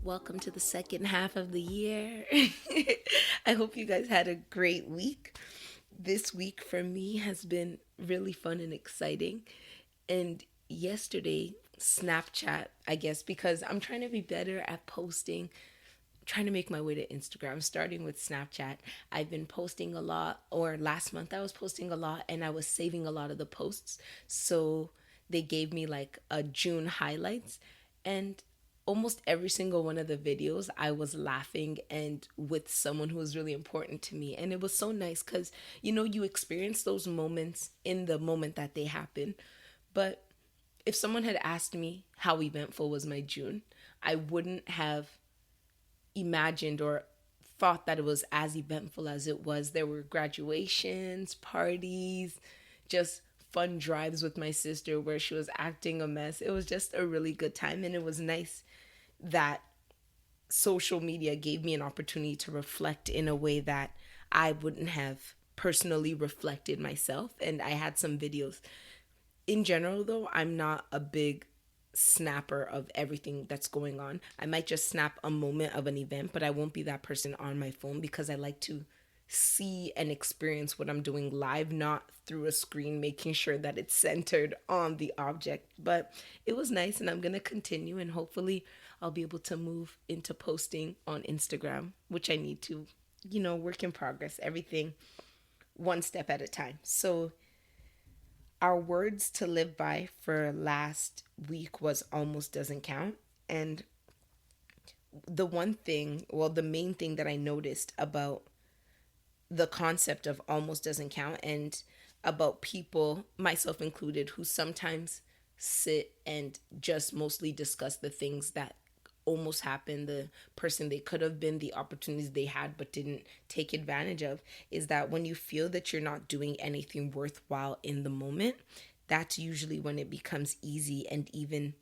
Welcome to the second half of the year. I hope you guys had a great week. This week for me has been really fun and exciting. And yesterday, Snapchat, I guess, because I'm trying to be better at posting, trying to make my way to Instagram, starting with Snapchat. I've been posting a lot, or last month I was posting a lot, and I was saving a lot of the posts. So they gave me like a June highlights, and almost every single one of the videos I was laughing and with someone who was really important to me. And it was so nice because you experience those moments in the moment that they happen. But if someone had asked me how eventful was my June, I wouldn't have imagined or thought that it was as eventful as it was. There were graduations, parties, just fun drives with my sister where she was acting a mess. It was just a really good time, and it was nice that social media gave me an opportunity to reflect in a way that I wouldn't have personally reflected myself. And I had some videos. In general, though, I'm not a big snapper of everything that's going on. I might just snap a moment of an event, but I won't be that person on my phone because I like to see and experience what I'm doing live, not through a screen, making sure that it's centered on the object. But it was nice, and I'm going to continue, and hopefully, I'll be able to move into posting on Instagram, which I need to, work in progress, everything one step at a time. So, our words to live by for last week was almost doesn't count. And the one thing, well, the main thing that I noticed about the concept of almost doesn't count and about people, myself included, who sometimes sit and just mostly discuss the things that almost happened, the person they could have been, the opportunities they had but didn't take advantage of, is that when you feel that you're not doing anything worthwhile in the moment, that's usually when it becomes easy and even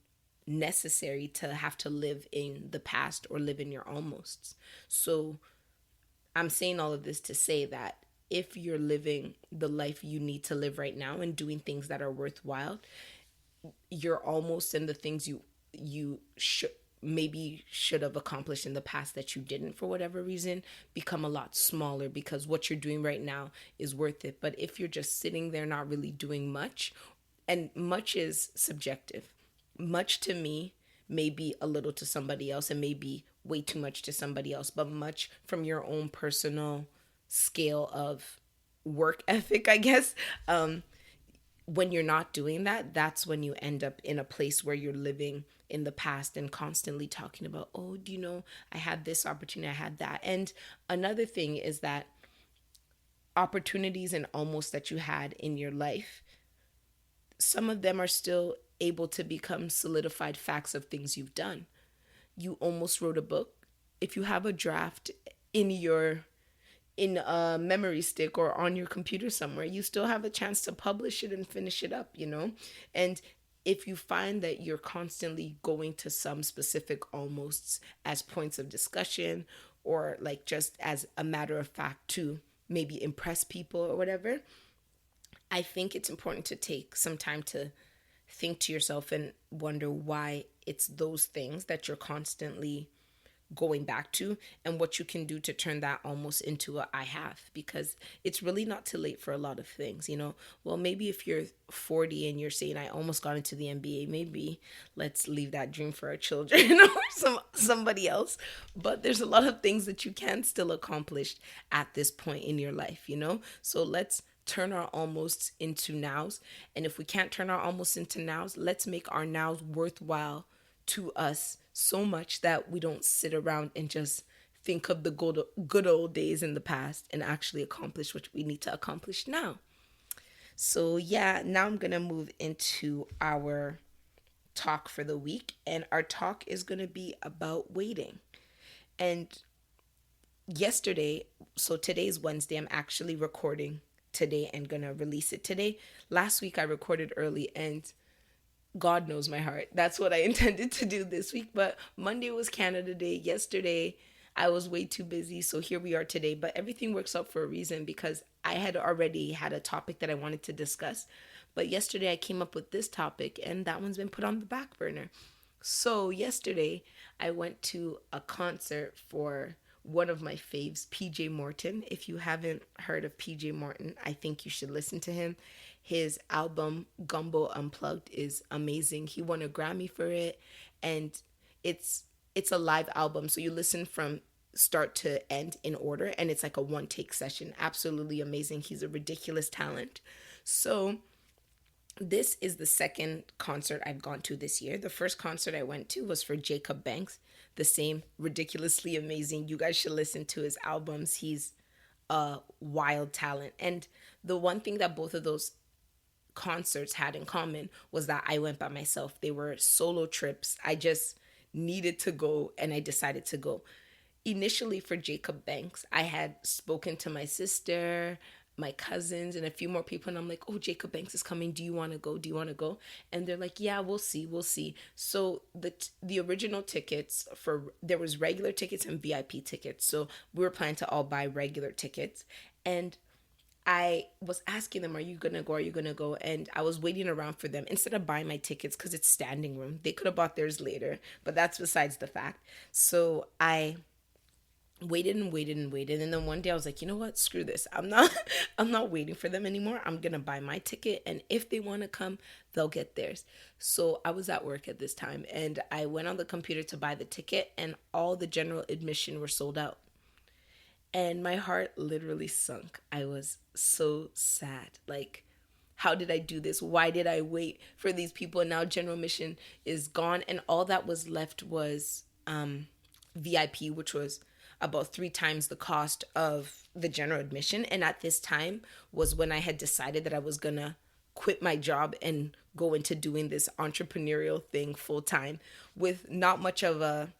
necessary to have to live in the past or live in your almosts. So I'm saying all of this to say that if you're living the life you need to live right now and doing things that are worthwhile, you're almost in the things you should have accomplished in the past that you didn't for whatever reason become a lot smaller because what you're doing right now is worth it. But if you're just sitting there not really doing much, and much is subjective, much to me may be a little to somebody else and may be way too much to somebody else, but much from your own personal scale of work ethic, I guess. When you're not doing that, that's when you end up in a place where you're living in the past and constantly talking about, oh, do you know, I had this opportunity, I had that. And another thing is that opportunities and almost that you had in your life, some of them are still able to become solidified facts of things you've done. You almost wrote a book. If you have a draft in your in a memory stick or on your computer somewhere, you still have a chance to publish it and finish it up. And if you find that you're constantly going to some specific almosts as points of discussion or like just as a matter of fact to maybe impress people or whatever, I think it's important to take some time to think to yourself and wonder why it's those things that you're constantly going back to and what you can do to turn that almost into a I have, because it's really not too late for a lot of things. Well, maybe if you're 40 and you're saying I almost got into the NBA, maybe let's leave that dream for our children or somebody else. But there's a lot of things that you can still accomplish at this point in your life. So let's turn our almost into nows. And if we can't turn our almost into nows, let's make our nows worthwhile to us so much that we don't sit around and just think of the good old days in the past and actually accomplish what we need to accomplish now. So, yeah, now I'm going to move into our talk for the week. And our talk is going to be about waiting. And yesterday, so today's Wednesday, I'm actually recording today and going to release it today. Last week, I recorded early and God knows my heart. That's what I intended to do this week. But Monday was Canada Day. Yesterday, I was way too busy. So here we are today. But everything works out for a reason because I had already had a topic that I wanted to discuss. But yesterday, I came up with this topic and that one's been put on the back burner. So yesterday, I went to a concert for one of my faves, PJ Morton. If you haven't heard of PJ Morton, I think you should listen to him. His album Gumbo Unplugged is amazing. He won a Grammy for it, and it's it's a live album, so you listen from start to end in order, and it's like a one take session. Absolutely amazing. He's a ridiculous talent. So this is the second concert I've gone to this year. The first concert I went to was for Jacob Banks, the same, ridiculously amazing. You guys should listen to his albums. He's a wild talent. And the one thing that both of those concerts had in common was that I went by myself. They were solo trips. I just needed to go and I decided to go. Initially for Jacob Banks, I had spoken to my sister, my cousins, and a few more people, and I'm like, "Oh, Jacob Banks is coming. Do you want to go? Do you want to go?" And they're like, "Yeah, we'll see, we'll see." So the original tickets for there was regular tickets and VIP tickets. So we were planning to all buy regular tickets, and I was asking them, "Are you gonna go? Are you gonna go?" And I was waiting around for them instead of buying my tickets because it's standing room. They could have bought theirs later, but that's besides the fact. So I waited and waited and waited, and then one day I was like, you know what, screw this, I'm not waiting for them anymore. I'm gonna buy my ticket, and if they want to come, they'll get theirs. So I was at work at this time, and I went on the computer to buy the ticket, and all the general admission were sold out, and my heart literally sunk. I was so sad. Like, how did I do this? Why did I wait for these people? And now general admission is gone, and all that was left was VIP, which was about three times the cost of the general admission. And at this time was when I had decided that I was gonna quit my job and go into doing this entrepreneurial thing full time with not much of a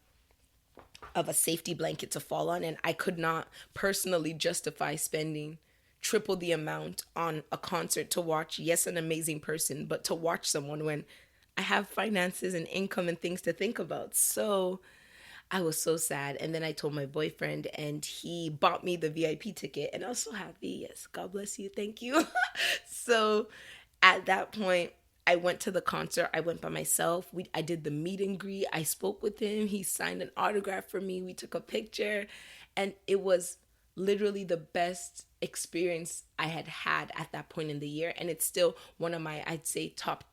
safety blanket to fall on, and I could not personally justify spending triple the amount on a concert to watch, yes, an amazing person, but to watch someone when I have finances and income and things to think about. So I was so sad. And then I told my boyfriend, and he bought me the VIP ticket, and I was so happy. Yes, God bless you. Thank you. So at that point, I went to the concert. I went by myself. I did the meet and greet. I spoke with him. He signed an autograph for me. We took a picture, and it was literally the best experience I had had at that point in the year, and it's still one of my, I'd say, top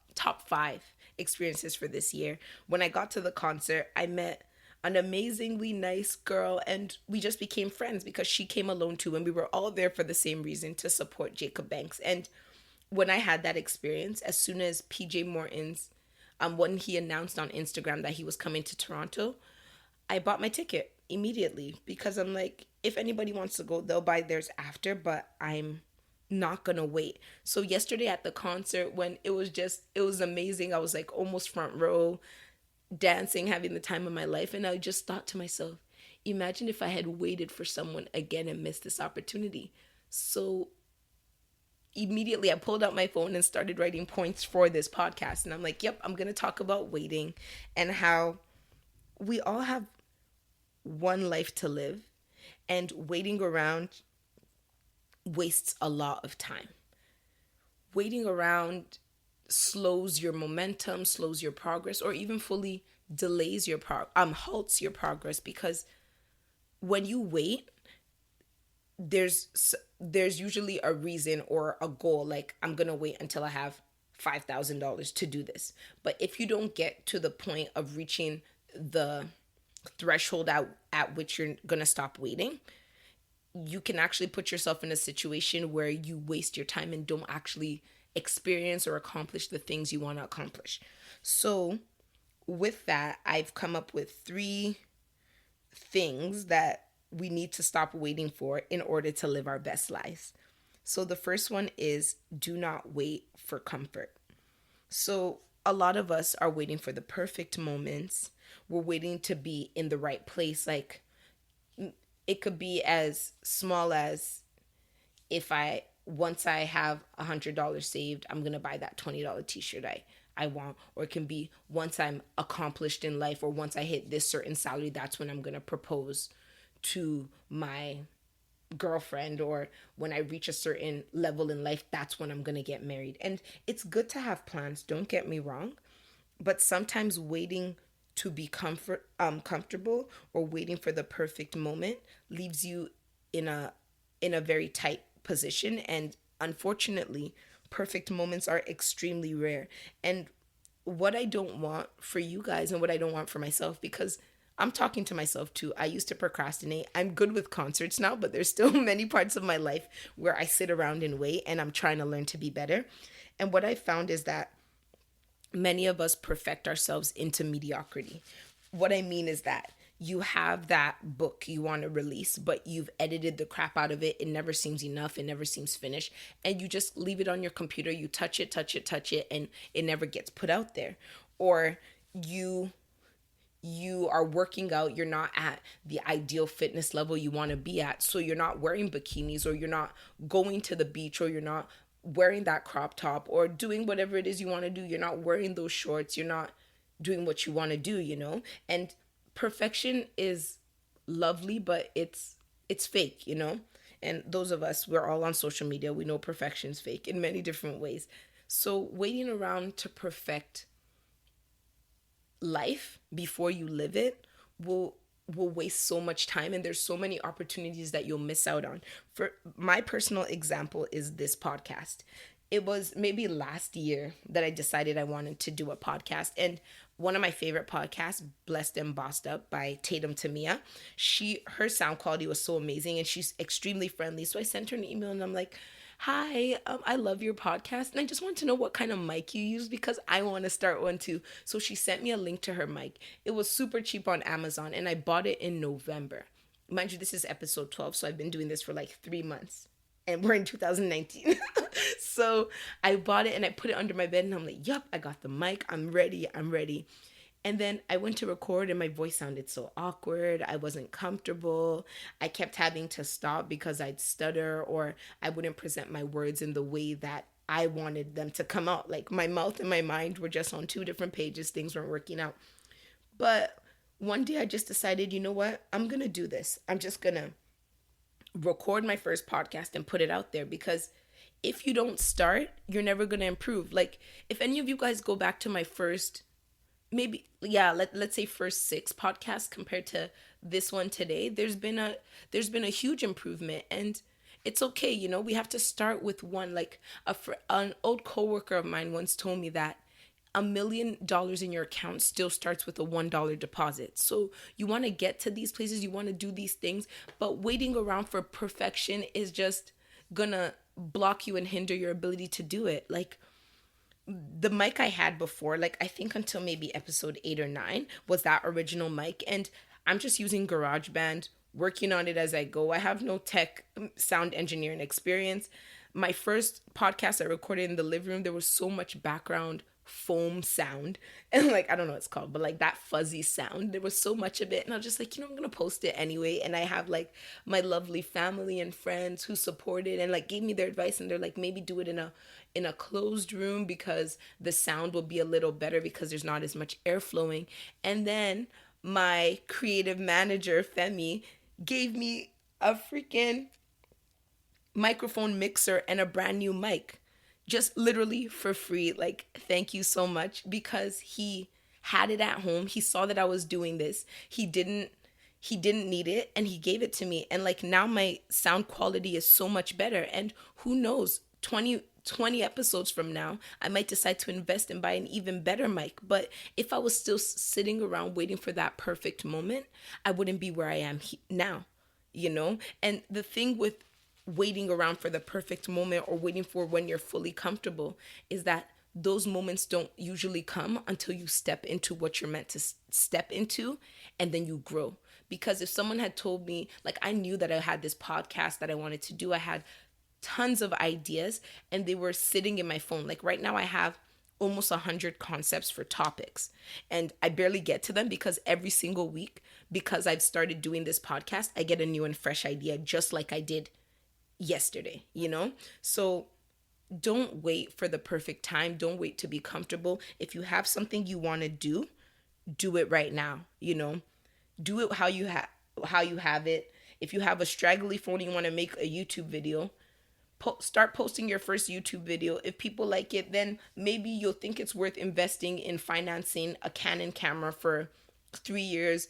5 experiences for this year. When I got to the concert, I met an amazingly nice girl, and we just became friends because she came alone too, and we were all there for the same reason, to support Jacob Banks. And when I had that experience, as soon as PJ Morton's when he announced on Instagram that he was coming to Toronto, I bought my ticket immediately because I'm like, if anybody wants to go, they'll buy theirs after, but I'm not gonna wait. So yesterday at the concert, when it was amazing. I was like almost front row, dancing, having the time of my life. And I just thought to myself, imagine if I had waited for someone again and missed this opportunity. So immediately I pulled out my phone and started writing points for this podcast. And I'm like, yep, I'm going to talk about waiting and how we all have one life to live, and waiting around wastes a lot of time. Waiting around slows your momentum, slows your progress, or even fully delays your halts your progress, because when you wait, there's usually a reason or a goal, like I'm gonna wait until I have $5,000 to do this. But if you don't get to the point of reaching the threshold at which you're gonna stop waiting, you can actually put yourself in a situation where you waste your time and don't actually experience or accomplish the things you want to accomplish. So with that, I've come up with 3 things that we need to stop waiting for in order to live our best lives. So the first one is, do not wait for comfort. So a lot of us are waiting for the perfect moments. We're waiting to be in the right place. Like, it could be as small as, if once I have $100 saved, I'm gonna buy that $20 t-shirt I want. Or it can be, once I'm accomplished in life, or once I hit this certain salary, that's when I'm gonna propose to my girlfriend, or when I reach a certain level in life, that's when I'm gonna get married. And it's good to have plans, don't get me wrong, but sometimes waiting to be comfortable or waiting for the perfect moment leaves you in a very tight position, and unfortunately perfect moments are extremely rare. And what I don't want for you guys and what I don't want for myself, because I'm talking to myself too. I used to procrastinate. I'm good with concerts now, but there's still many parts of my life where I sit around and wait, and I'm trying to learn to be better. And what I found is that many of us perfect ourselves into mediocrity. What I mean is that you have that book you want to release, but you've edited the crap out of it. It never seems enough. It never seems finished. And you just leave it on your computer. You touch it, touch it, touch it, and it never gets put out there. Or you are working out, you're not at the ideal fitness level you want to be at, so you're not wearing bikinis, or you're not going to the beach, or you're not wearing that crop top, or doing whatever it is you want to do. You're not wearing those shorts, you're not doing what you want to do, and perfection is lovely, but it's fake, and those of us, we're all on social media, we know perfection's fake in many different ways. So waiting around to perfect life before you live it will waste so much time, and there's so many opportunities that you'll miss out on. For my personal example is this podcast. It was maybe last year that I decided I wanted to do a podcast, and one of my favorite podcasts, Blessed and Bossed Up by Tatum Tamia, her sound quality was so amazing, and she's extremely friendly. So I sent her an email and I'm like, hi, I love your podcast, and I just want to know what kind of mic you use because I want to start one too. So she sent me a link to her mic. It was super cheap on Amazon, and I bought it in November. Mind you, this is episode 12, so I've been doing this for like 3 months, and we're in 2019. So I bought it and I put it under my bed, and I'm like, yup, I got the mic. I'm ready. And then I went to record, and my voice sounded so awkward. I wasn't comfortable. I kept having to stop because I'd stutter, or I wouldn't present my words in the way that I wanted them to come out. Like my mouth and my mind were just on two different pages. Things weren't working out. But one day I just decided, you know what? I'm going to do this. I'm just going to record my first podcast and put it out there, because if you don't start, you're never going to improve. Like if any of you guys go back to my first, maybe, yeah, let's say first 6 podcasts compared to this one today, there's been a huge improvement, and it's okay. We have to start with one. Like an old coworker of mine once told me that $1 million in your account still starts with a $1 deposit. So you want to get to these places, you want to do these things, but waiting around for perfection is just gonna block you and hinder your ability to do it. Like the mic I had before, like I think until maybe episode 8 or 9 was that original mic, and I'm just using GarageBand, working on it as I go. I have no tech sound engineering experience. My first podcast I recorded in the living room, there was so much background foam sound, and like I don't know what it's called, but like that fuzzy sound, there was so much of it, and I was just like, I'm gonna post it anyway. And I have like my lovely family and friends who supported and like gave me their advice, and they're like, maybe do it in a closed room because the sound will be a little better because there's not as much air flowing. And then my creative manager Femi gave me a freaking microphone mixer and a brand new mic, just literally for free. Like, thank you so much, because he had it at home. He saw that I was doing this. He didn't need it, and he gave it to me. And like now my sound quality is so much better. And who knows, 20 episodes from now, I might decide to invest and buy an even better mic. But if I was still sitting around waiting for that perfect moment, I wouldn't be where I am now, And the thing with waiting around for the perfect moment, or waiting for when you're fully comfortable, is that those moments don't usually come until you step into what you're meant to step into, and then you grow. Because if someone had told me, like I knew that I had this podcast that I wanted to do, I had tons of ideas, and they were sitting in my phone. Like right now I have almost 100 concepts for topics, and I barely get to them because every single week, because I've started doing this podcast, I get a new and fresh idea, just like I did yesterday, So don't wait for the perfect time. Don't wait to be comfortable. If you have something you want to do it right now, Do it how you have it. If you have a straggly phone and you want to make a YouTube video, start posting your first YouTube video. If people like it, then maybe you'll think it's worth investing in financing a Canon camera for 3 years,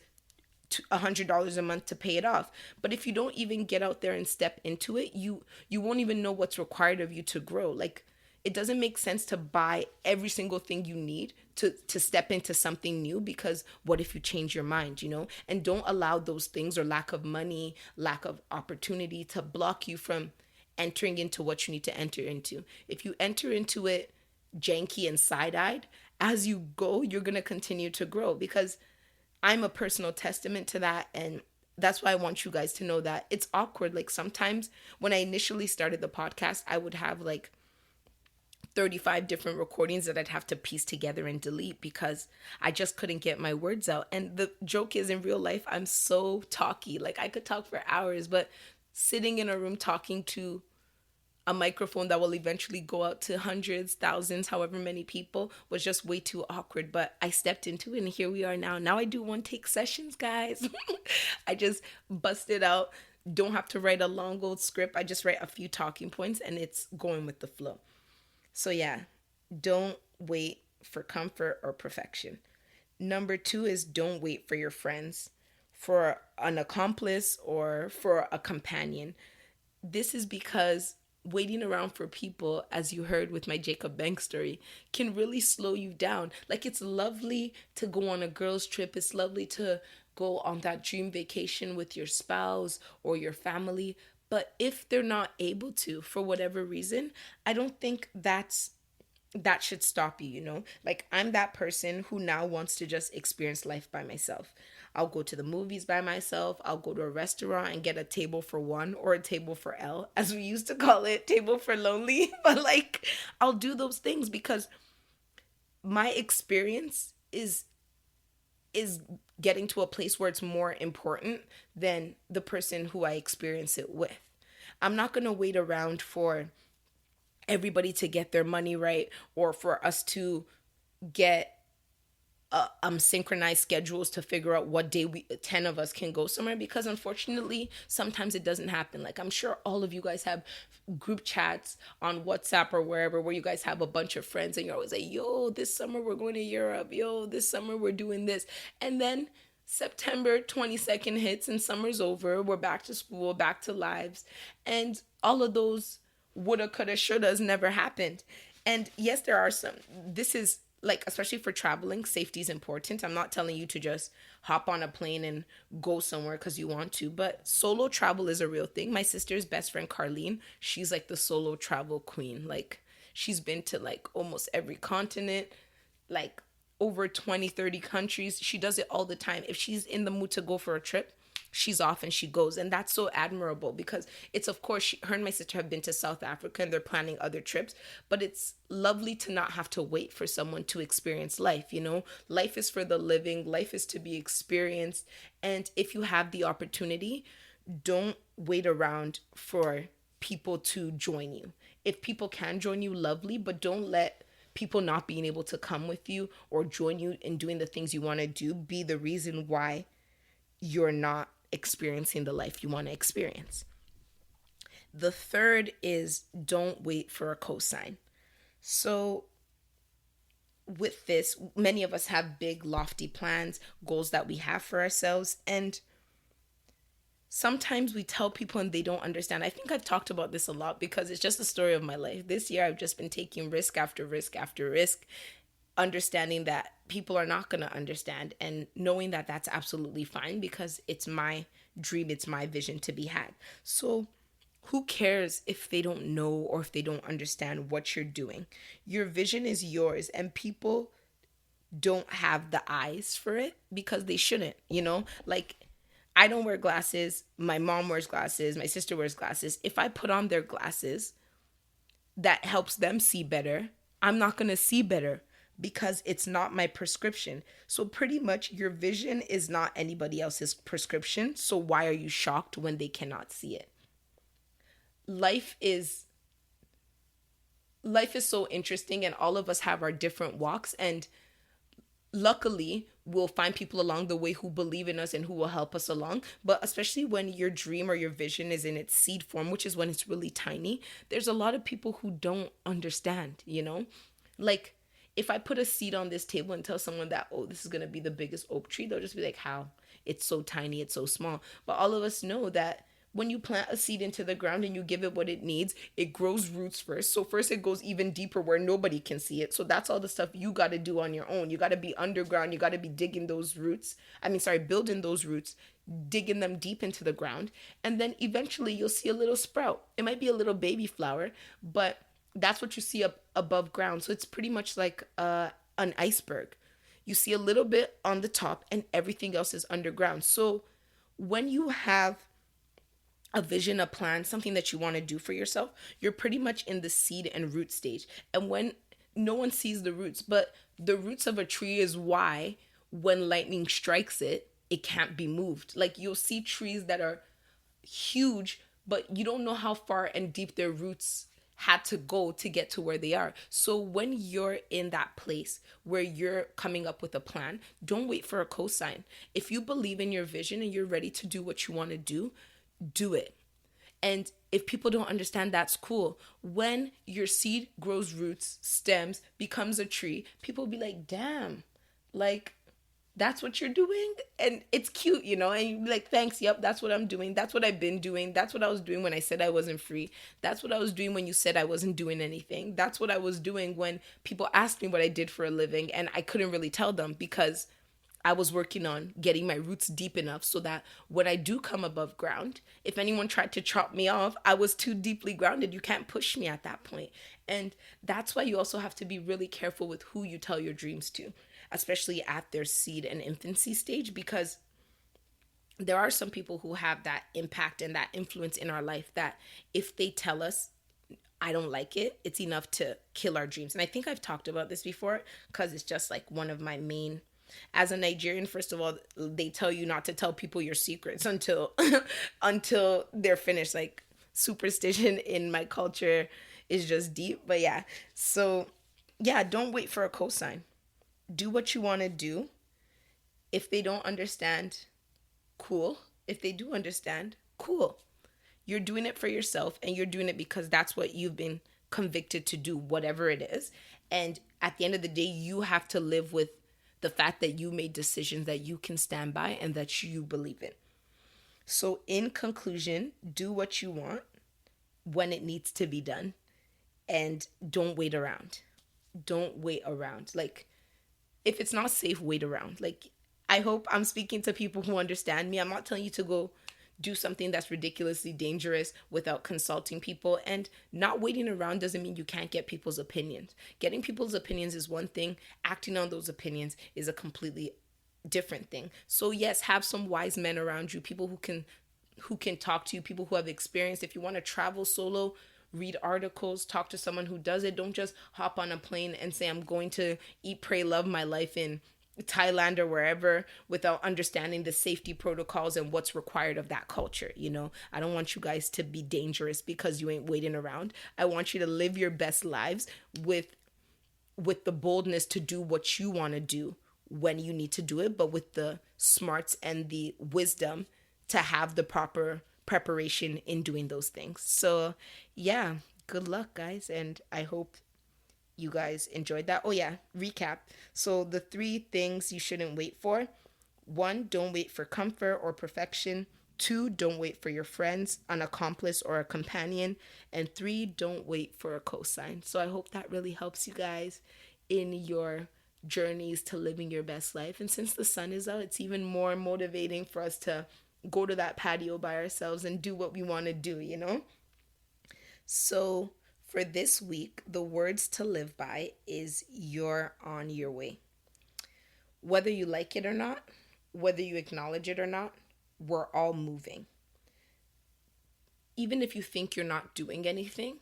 $100 a month to pay it off. But if you don't even get out there and step into it, you won't even know what's required of you to grow. Like, it doesn't make sense to buy every single thing you need to step into something new, because what if you change your mind, you know? And don't allow those things, or lack of money, lack of opportunity, to block you from entering into what you need to enter into. If you enter into it janky and side-eyed, as you go, you're going to continue to grow, because I'm a personal testament to that. And that's why I want you guys to know that it's awkward. Like, sometimes when I initially started the podcast, I would have like 35 different recordings that I'd have to piece together and delete, because I just couldn't get my words out. And the joke is, in real life, I'm so talky. Like, I could talk for hours, but sitting in a room talking to a microphone that will eventually go out to hundreds, thousands, however many people, was just way too awkward. But I stepped into it, and here we are now. Now I do one take sessions, guys. I just bust it out. Don't have to write a long old script. I just write a few talking points, and it's going with the flow. So yeah, don't wait for comfort or perfection. Number two is, don't wait for your friends, for an accomplice, or for a companion. This is because waiting around for people, as you heard with my Jacob Bank story, can really slow you down. Like, it's lovely to go on a girls' trip. It's lovely to go on that dream vacation with your spouse or your family. But if they're not able to, for whatever reason, I don't think that should stop you, you know? Like, I'm that person who now wants to just experience life by myself. I'll go to the movies by myself. I'll go to a restaurant and get a table for one, or a table for L, as we used to call it, table for lonely. But like, I'll do those things because my experience is getting to a place where it's more important than the person who I experience it with. I'm not going to wait around for everybody to get their money right, or for us to get synchronized schedules to figure out what day we 10 of us can go somewhere, because unfortunately sometimes it doesn't happen. Like, I'm sure all of you guys have group chats on WhatsApp or wherever, where you guys have a bunch of friends, and you're always like, yo, this summer we're going to Europe, yo, this summer we're doing this. And then September 22nd hits and summer's over, we're back to school, back to lives, and all of those woulda, coulda, shouldas never happened. And yes, there are some, this is like, especially for traveling, safety is important. I'm not telling you to just hop on a plane and go somewhere because you want to, but solo travel is a real thing. My sister's best friend, Carlene, she's like the solo travel queen. Like, she's been to like almost every continent, like over 20, 30 countries. She does it all the time. If she's in the mood to go for a trip, she's off and she goes. And that's so admirable, because it's, of course, her and my sister have been to South Africa and they're planning other trips, but it's lovely to not have to wait for someone to experience life. You know, life is for the living, life is to be experienced. And if you have the opportunity, don't wait around for people to join you. If people can join you, lovely, but don't let people not being able to come with you or join you in doing the things you want to do be the reason why you're not experiencing the life you want to experience. The third is, don't wait for a cosign. So with this, many of us have big, lofty plans, goals that we have for ourselves, and sometimes we tell people and they don't understand. I think I've talked about this a lot because it's just the story of my life. This year, I've just been taking risk after risk after risk, understanding that people are not going to understand, and knowing that that's absolutely fine, because it's my dream, it's my vision to be had. So who cares if they don't know or if they don't understand what you're doing? Your vision is yours, and people don't have the eyes for it because they shouldn't, you know? Like, I don't wear glasses, my mom wears glasses, my sister wears glasses. If I put on their glasses that helps them see better, I'm not going to see better, because it's not my prescription. So pretty much your vision is not anybody else's prescription. So why are you shocked when they cannot see it? Life is so interesting, and all of us have our different walks, and luckily we'll find people along the way who believe in us and who will help us along. But especially when your dream or your vision is in its seed form, which is when it's really tiny, there's a lot of people who don't understand, you know? Like, if I put a seed on this table and tell someone that, oh, this is going to be the biggest oak tree, they'll just be like, how? It's so tiny, it's so small. But all of us know that when you plant a seed into the ground and you give it what it needs, it grows roots first. So first it goes even deeper where nobody can see it. So that's all the stuff you got to do on your own. You got to be underground. You got to be digging those roots. Building those roots, digging them deep into the ground. And then eventually you'll see a little sprout. It might be a little baby flower, but that's what you see up above ground. So it's pretty much like an iceberg. You see a little bit on the top and everything else is underground. So when you have a vision, a plan, something that you want to do for yourself, you're pretty much in the seed and root stage. And when no one sees the roots, but the roots of a tree is why when lightning strikes it, it can't be moved. Like you'll see trees that are huge, but you don't know how far and deep their roots had to go to get to where they are. So when you're in that place where you're coming up with a plan, don't wait for a cosign. If you believe in your vision and you're ready to do what you want to do it. And if people don't understand, that's cool. When your seed grows roots, stems, becomes a tree, people will be like, damn, like that's what you're doing. And it's cute, and you be like, thanks, yep, that's what I'm doing. That's what I've been doing. That's what I was doing when I said I wasn't free. That's what I was doing when you said I wasn't doing anything. That's what I was doing when people asked me what I did for a living and I couldn't really tell them because I was working on getting my roots deep enough so that when I do come above ground, if anyone tried to chop me off, I was too deeply grounded. You can't push me at that point. And that's why you also have to be really careful with who you tell your dreams to, especially at their seed and infancy stage, because there are some people who have that impact and that influence in our life that if they tell us, I don't like it, it's enough to kill our dreams. And I think I've talked about this before because it's just like one of my main, as a Nigerian, first of all, they tell you not to tell people your secrets until until they're finished. Like superstition in my culture is just deep. But yeah. So yeah, don't wait for a cosign. Do what you want to do. If they don't understand, cool. If they do understand, cool. You're doing it for yourself and you're doing it because that's what you've been convicted to do, whatever it is. And at the end of the day, you have to live with the fact that you made decisions that you can stand by and that you believe in. So in conclusion, do what you want when it needs to be done and don't wait around. Don't wait around. Like if it's not safe, wait around. Like I hope I'm speaking to people who understand me. I'm not telling you to go do something that's ridiculously dangerous without consulting people. And not waiting around doesn't mean you can't get people's opinions. Getting people's opinions is one thing. Acting on those opinions is a completely different thing. So yes, have some wise men around you, people who can talk to you, people who have experience. If you want to travel solo, read articles, talk to someone who does it. Don't just hop on a plane and say I'm going to eat, pray, love my life in Thailand or wherever without understanding the safety protocols and what's required of that culture. I don't want you guys to be dangerous because you ain't waiting around. I want you to live your best lives with the boldness to do what you want to do when you need to do it, but with the smarts and the wisdom to have the proper preparation in doing those things. So yeah, good luck guys, and I hope you guys enjoyed that. Oh yeah, recap. So the 3 things you shouldn't wait for. 1, don't wait for comfort or perfection. 2, don't wait for your friends, an accomplice or a companion. And 3, don't wait for a cosign. So I hope that really helps you guys in your journeys to living your best life. And since the sun is out, it's even more motivating for us to go to that patio by ourselves and do what we want to do. So for this week, the words to live by is you're on your way. Whether you like it or not, whether you acknowledge it or not, we're all moving. Even if you think you're not doing anything,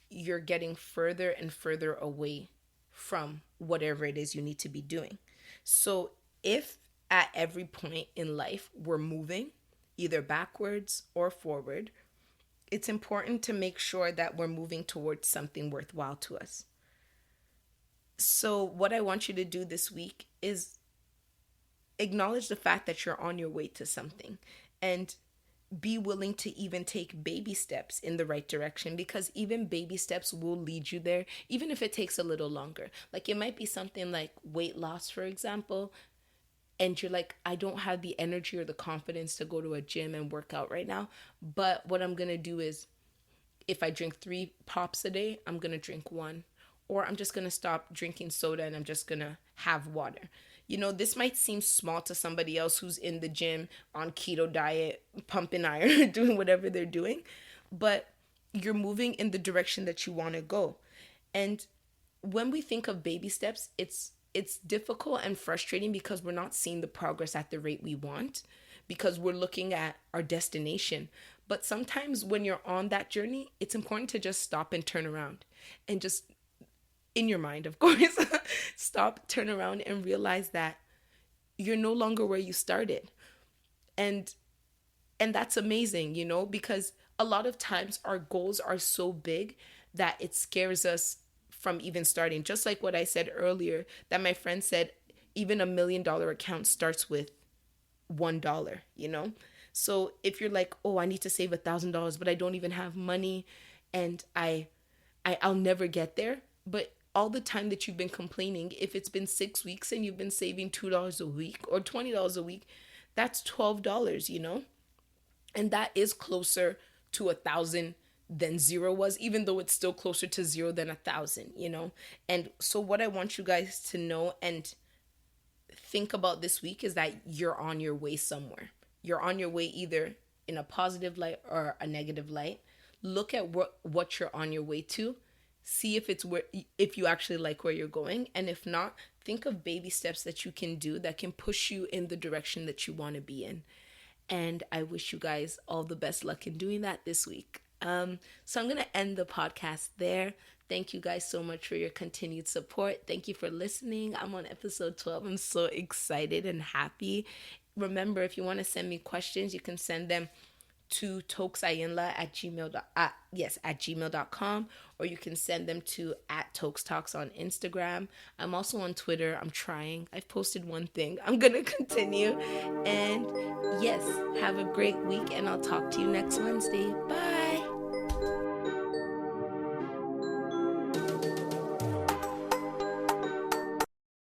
you're getting further and further away from whatever it is you need to be doing. So if at every point in life we're moving, either backwards or forward, it's important to make sure that we're moving towards something worthwhile to us. So what I want you to do this week is acknowledge the fact that you're on your way to something. And be willing to even take baby steps in the right direction, because even baby steps will lead you there, even if it takes a little longer. Like, it might be something like weight loss, for example, and you're like, I don't have the energy or the confidence to go to a gym and work out right now. But what I'm going to do is, if I drink 3 pops a day, I'm going to drink one. Or I'm just going to stop drinking soda and I'm just going to have water. You know, this might seem small to somebody else who's in the gym on keto diet, pumping iron, doing whatever they're doing, but you're moving in the direction that you want to go. And when we think of baby steps, it's difficult and frustrating because we're not seeing the progress at the rate we want, because we're looking at our destination. But sometimes when you're on that journey, it's important to just stop and turn around and just, in your mind, of course, stop, turn around and realize that you're no longer where you started. And that's amazing, you know, because a lot of times our goals are so big that it scares us from even starting. Just like what I said earlier, that my friend said, even $1 million account starts with $1, you know? So if you're like, oh, I need to save $1,000, but I don't even have money, and I'll never get there. But all the time that you've been complaining, if it's been 6 weeks and you've been saving $2 a week or $20 a week, that's $12, you know? And that is closer to 1,000 than zero was, even though it's still closer to zero than 1,000, you know? And so what I want you guys to know and think about this week is that you're on your way somewhere. You're on your way either in a positive light or a negative light. Look at what you're on your way to. See if it's where, if you actually like where you're going, and if not, think of baby steps that you can do that can push you in the direction that you want to be in. And I wish you guys all the best luck in doing that this week. So I'm going to end the podcast there. Thank you guys so much for your continued support. Thank you for listening. I'm on episode 12. I'm so excited and happy. Remember, if you want to send me questions, you can send them to toksayinla at gmail.com, or you can send them to at Toks on Instagram. I'm also on Twitter. I'm trying. I've posted one thing. I'm gonna continue. And yes, have a great week, and I'll talk to you next Wednesday. Bye.